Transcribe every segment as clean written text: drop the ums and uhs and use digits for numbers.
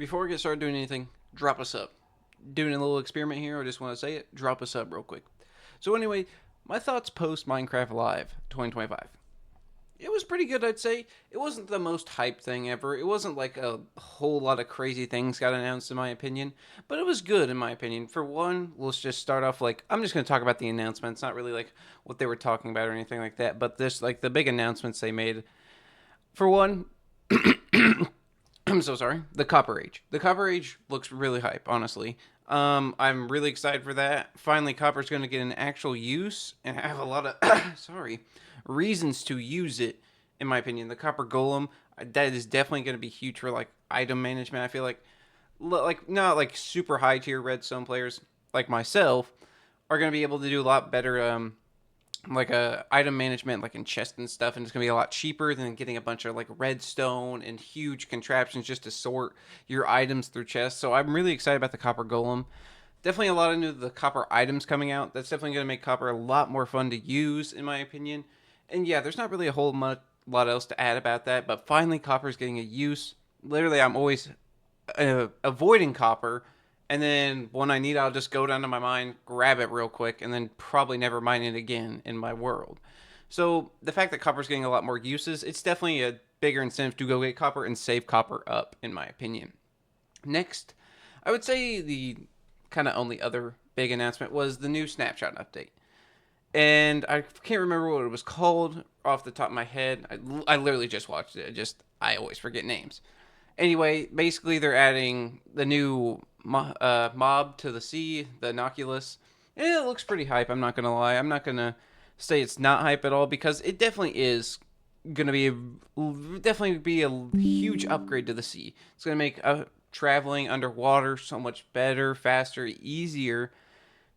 Before we get started doing anything, drop a sub. Doing a little experiment here, I just want to say it. Drop a sub real quick. So anyway, my thoughts post Minecraft Live 2025. It was pretty good, I'd say. It wasn't the most hyped thing ever. It wasn't like a whole lot of crazy things got announced, in my opinion. But it was good, in my opinion. For one, let's just start off like I'm just going to talk about the announcements, not really like what they were talking about or anything like that. But this, like the big announcements they made. For one, I'm so sorry. The Copper Age. The Copper Age looks really hype, honestly. I'm really excited for that. Finally, Copper's going to get an actual use, and I have a lot of reasons to use it. In my opinion, the Copper Golem that is definitely going to be huge for like item management. I feel like not like super high tier redstone players like myself are going to be able to do a lot better like item management like in chest and stuff, and it's gonna be a lot cheaper than getting a bunch of like redstone and huge contraptions just to sort your items through chests. So I'm really excited about the copper golem. Definitely a lot of new the copper items coming out. That's definitely gonna make copper a lot more fun to use in my opinion. And yeah, there's not really a whole lot else to add about that, but finally copper is getting a use. Literally I'm always avoiding copper, and then when I need, I'll just go down to my mine, grab it real quick, and then probably never mine it again in my world. So the fact that copper's getting a lot more uses, it's definitely a bigger incentive to go get copper and save copper up, in my opinion. Next, I would say the kind of only other big announcement was the new snapshot update. And I can't remember what it was called off the top of my head. I literally just watched it. I always forget names. Anyway, basically they're adding the new mob to the sea, the Inoculus. And it looks pretty hype. I'm not gonna lie. I'm not gonna say it's not hype at all because it definitely is gonna be definitely be a huge upgrade to the sea. It's gonna make traveling underwater so much better, faster, easier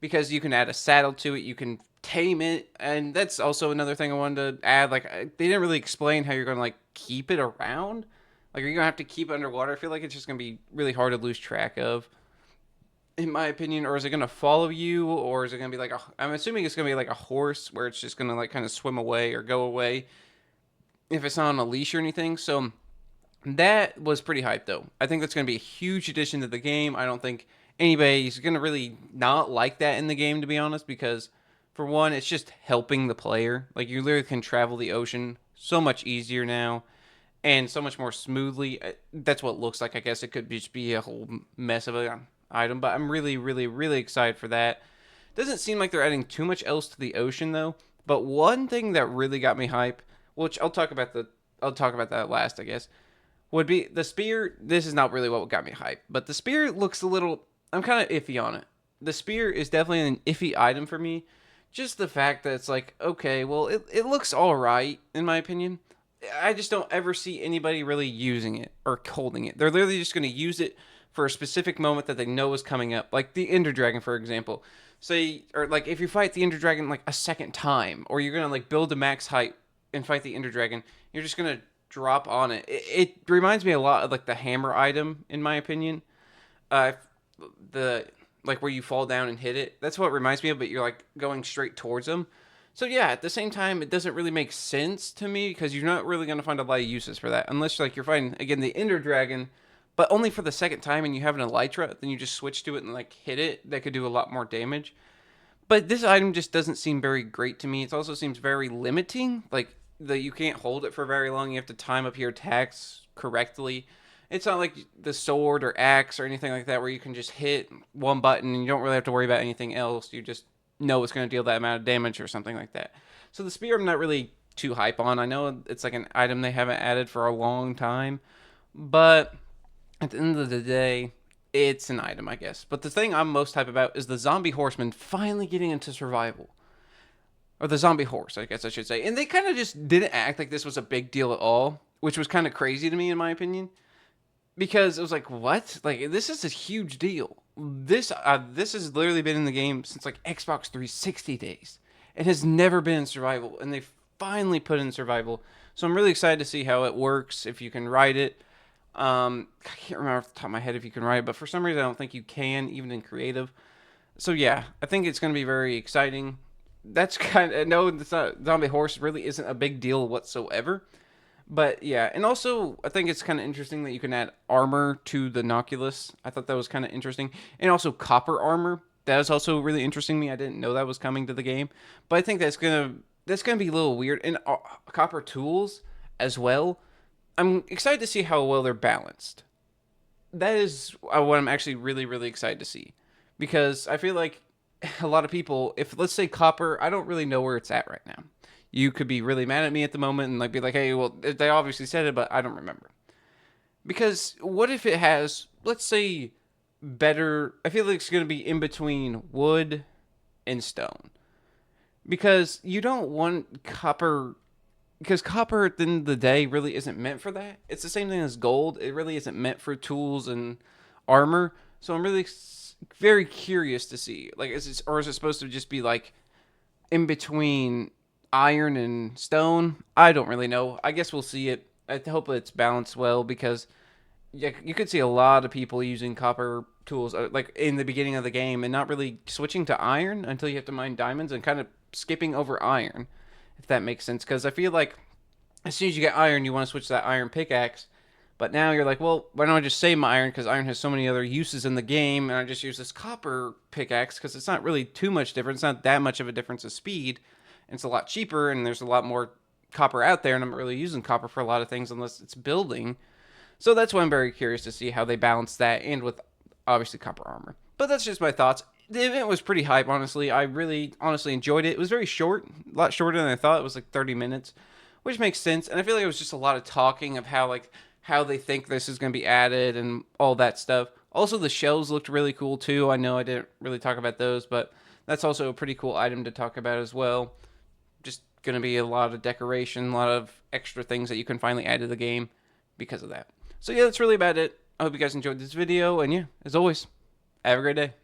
because you can add a saddle to it. You can tame it, and that's also another thing I wanted to add. Like they didn't really explain how you're gonna like keep it around. Like, are you gonna have to keep it underwater? I feel like it's just gonna be really hard to lose track of, in my opinion. Or is it gonna follow you, or is it gonna be like I'm assuming it's gonna be like a horse, where it's just gonna like kind of swim away or go away if it's not on a leash or anything. So that was pretty hype, though. I think that's gonna be a huge addition to the game. I don't think anybody's gonna really not like that in the game, to be honest, because for one, it's just helping the player. Like you literally can travel the ocean so much easier now and so much more smoothly. That's what it looks like. I guess it could just be a whole mess of an item, but I'm really, really, really excited for that. Doesn't seem like they're adding too much else to the ocean though. But one thing that really got me hype, which I'll talk about that last, I guess, would be the spear. This is not really what got me hype, but the spear looks a little. I'm kind of iffy on it. The spear is definitely an iffy item for me. Just the fact that it's like, okay, well, it looks all right in my opinion. I just don't ever see anybody really using it or holding it. They're literally just going to use it for a specific moment that they know is coming up. Like the Ender Dragon, for example. Say, or like if you fight the Ender Dragon like a second time, or you're going to like build a max height and fight the Ender Dragon, you're just going to drop on it. It reminds me a lot of like the hammer item, in my opinion. Uh, the like where you fall down and hit it. That's what it reminds me of, but you're like going straight towards them. So yeah, at the same time, it doesn't really make sense to me because you're not really going to find a lot of uses for that unless like you're fighting again the Ender Dragon, but only for the second time, and you have an Elytra. Then you just switch to it and like hit it. That could do a lot more damage. But this item just doesn't seem very great to me. It also seems very limiting. Like you can't hold it for very long. You have to time up your attacks correctly. It's not like the sword or axe or anything like that where you can just hit one button and you don't really have to worry about anything else. You just know it's going to deal that amount of damage or something like that. So the spear I'm not really too hype on. I know it's like an item they haven't added for a long time, but at the end of the day, it's an item, I guess. But the thing I'm most hype about is the zombie horseman finally getting into survival. Or the zombie horse, I guess I should say. And they kind of just didn't act like this was a big deal at all, which was kind of crazy to me, in my opinion. Because it was like, what? Like, this is a huge deal. This has literally been in the game since like Xbox 360 days. It has never been in survival, and they finally put it in survival. So I'm really excited to see how it works. If you can ride it, I can't remember off the top of my head if you can ride it, but for some reason I don't think you can, even in creative. So yeah, I think it's going to be very exciting. That's kind of no, it's not, zombie horse really isn't a big deal whatsoever. But yeah, and also I think it's kind of interesting that you can add armor to the Noculus. I thought that was kind of interesting, and also copper armor. That was also really interesting to me. I didn't know that was coming to the game, but I think that's gonna be a little weird. And copper tools as well. I'm excited to see how well they're balanced. That is what I'm actually really excited to see, because I feel like a lot of people, if let's say copper, I don't really know where it's at right now. You could be really mad at me at the moment and like be like, hey, well, they obviously said it, but I don't remember. Because what if it has, let's say, better? I feel like it's going to be in between wood and stone, because you don't want copper. Because copper at the end of the day really isn't meant for that. It's the same thing as gold. It really isn't meant for tools and armor. So I'm really very curious to see, like, is it supposed to just be like in between iron and stone? I don't really know. I guess we'll see it. I hope it's balanced well, because yeah, you could see a lot of people using copper tools like in the beginning of the game and not really switching to iron until you have to mine diamonds, and kind of skipping over iron, if that makes sense. Because I feel like as soon as you get iron, you want to switch to that iron pickaxe. But now you're like, well, why don't I just save my iron, because iron has so many other uses in the game, and I just use this copper pickaxe because it's not really too much difference. It's not that much of a difference of speed. And it's a lot cheaper, and there's a lot more copper out there, and I'm not really using copper for a lot of things unless it's building. So that's why I'm very curious to see how they balance that, and with obviously copper armor. But that's just my thoughts. The event was pretty hype, honestly. I really honestly enjoyed it. It was very short, a lot shorter than I thought. It was like 30 minutes, which makes sense. And I feel like it was just a lot of talking of how they think this is going to be added and all that stuff. Also, the shells looked really cool too. I know I didn't really talk about those, but that's also a pretty cool item to talk about as well. Just going to be a lot of decoration, a lot of extra things that you can finally add to the game because of that. So yeah, that's really about it. I hope you guys enjoyed this video, and yeah, as always, have a great day.